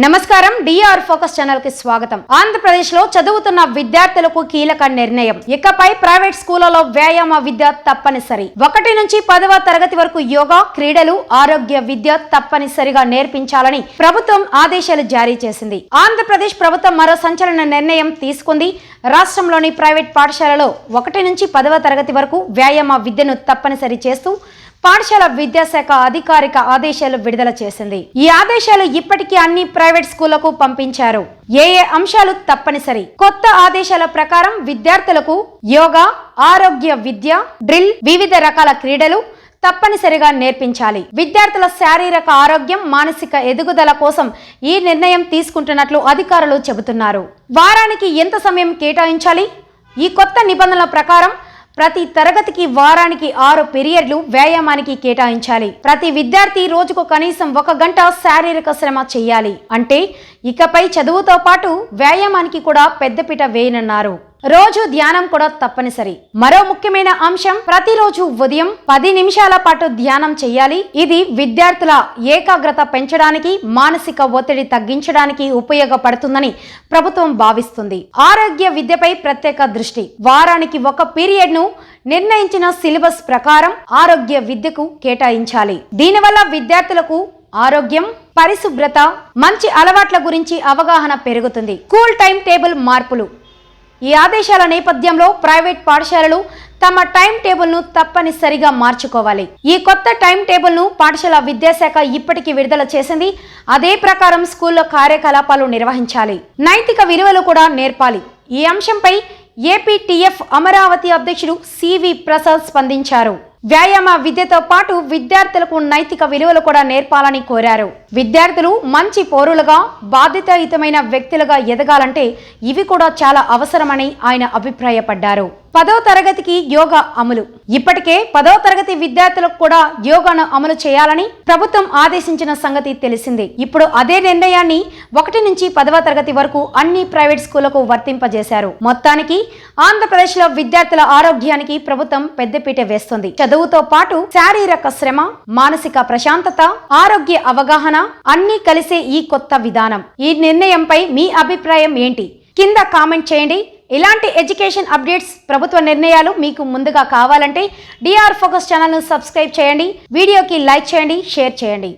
నమస్కారం DR focus channel కి స్వాగతం. ఆంధ్రప్రదేశ్ లో చదువుతున్న విద్యార్థులకు కీలక నిర్ణయం. ఇకపై ప్రైవేట్ స్కూళ్లలో వ్యాయామ విద్య తప్పనిసరి. 1 నుంచి 10వ తరగతి వరకు యోగా, క్రీడలు, ఆరోగ్య విద్య తప్పనిసరిగా నేర్పించాలని ప్రభుత్వం ఆదేశాలు జారీ చేసింది. ఆంధ్రప్రదేశ్ ప్రభుత్వం మరో సంచలన నిర్ణయం తీసుకుంది. రాష్ట్రంలోని ప్రైవేట్ పాఠశాలలో 1 నుంచి 10వ తరగతి వరకు వ్యాయామ విద్యను తప్పనిసరి చేస్తూ పాఠశాల విద్యాశాఖ అధికారిక ఆదేశాలు విడుదల చేసింది. ఈ ఆదేశాలు ఇప్పటికీ అన్ని ప్రైవేట్ స్కూళ్లకు పంపించారు. ఏ అంశాలు తప్పనిసరి? కొత్త ఆదేశాల ప్రకారం విద్యార్థులకు యోగా, ఆరోగ్య విద్య, డ్రిల్, వివిధ రకాల క్రీడలు తప్పనిసరిగా నేర్పించాలి. విద్యార్థుల శారీరక ఆరోగ్యం, మానసిక ఎదుగుదల కోసం ఈ నిర్ణయం తీసుకుంటున్నట్లు అధికారులు చెబుతున్నారు. వారానికి ఎంత సమయం కేటాయించాలి? ఈ కొత్త నిబంధనల ప్రకారం ప్రతి తరగతికి వారానికి 6 పీరియడ్లు వ్యాయామానికి కేటాయించాలి. ప్రతి విద్యార్థి రోజుకు కనీసం 1 గంట శారీరక శ్రమ చేయాలి. అంటే ఇకపై చదువుతో పాటు వ్యాయామానికి కూడా పెద్దపీట వేయనున్నారు. రోజు ధ్యానం కూడా తప్పనిసరి. మరో ముఖ్యమైన అంశం, ప్రతిరోజు ఉదయం 10 నిమిషాల పాటు ధ్యానం చేయాలి. ఇది విద్యార్థుల ఏకాగ్రత పెంచడానికి, మానసిక ఒత్తిడి తగ్గించడానికి ఉపయోగపడుతుందని ప్రభుత్వం భావిస్తుంది. ఆరోగ్య విద్యపై ప్రత్యేక దృష్టి. వారానికి 1 పీరియడ్ను నిర్ణయించిన సిలబస్ ప్రకారం ఆరోగ్య విద్యకు కేటాయించాలి. దీనివల్ల విద్యార్థులకు ఆరోగ్యం, పరిశుభ్రత, మంచి అలవాట్ల గురించి అవగాహన పెరుగుతుంది. స్కూల్ టైం టేబుల్ మార్పులు. ఈ ఆదేశాల నేపథ్యంలో ప్రైవేట్ పాఠశాలలు తమ టైం టేబుల్ను తప్పనిసరిగా మార్చుకోవాలి. ఈ కొత్త టైం టేబుల్ను పాఠశాల విద్యాశాఖ ఇప్పటికీ విడుదల చేసింది. అదే ప్రకారం స్కూల్లో కార్యకలాపాలు నిర్వహించాలి. నైతిక విలువలు కూడా నేర్పాలి. ఈ అంశంపై ఏపీటీఎఫ్ అమరావతి అధ్యక్షుడు సివి ప్రసాద్ స్పందించారు. వ్యాయామ విద్యతో పాటు విద్యార్థులకు నైతిక విలువలు కూడా నేర్పాలని కోరారు. విద్యార్థులు మంచి పౌరులుగా, బాధ్యతాయుతమైన వ్యక్తులుగా ఎదగాలంటే ఇవి కూడా చాలా అవసరమని ఆయన అభిప్రాయపడ్డారు. 10వ తరగతికి యోగా అమలు. ఇప్పటికే 10వ తరగతి విద్యార్థులకు కూడా యోగాను అమలు చేయాలని ప్రభుత్వం ఆదేశించిన సంగతి తెలిసిందే. ఇప్పుడు అదే నిర్ణయాన్ని 1 నుంచి 10వ తరగతి వరకు అన్ని ప్రైవేట్ స్కూళ్లకు వర్తింపజేశారు. మొత్తానికి ఆంధ్రప్రదేశ్ లో విద్యార్థుల ఆరోగ్యానికి ప్రభుత్వం పెద్దపీట వేస్తుంది. చదువుతో పాటు శారీరక శ్రమ, మానసిక ప్రశాంతత, ఆరోగ్య అవగాహన అన్నీ కలిసే ఈ కొత్త విధానం. ఈ నిర్ణయంపై మీ అభిప్రాయం ఏంటి? కింద కామెంట్ చేయండి. ఇలాంటి ఎడ్యుకేషన్ అప్డేట్స్, ప్రభుత్వ నిర్ణయాలు మీకు ముందుగా కావాలంటే డిఆర్ ఫోకస్ ఛానల్ను సబ్స్క్రైబ్ చేయండి. వీడియోకి లైక్ చేయండి, షేర్ చేయండి.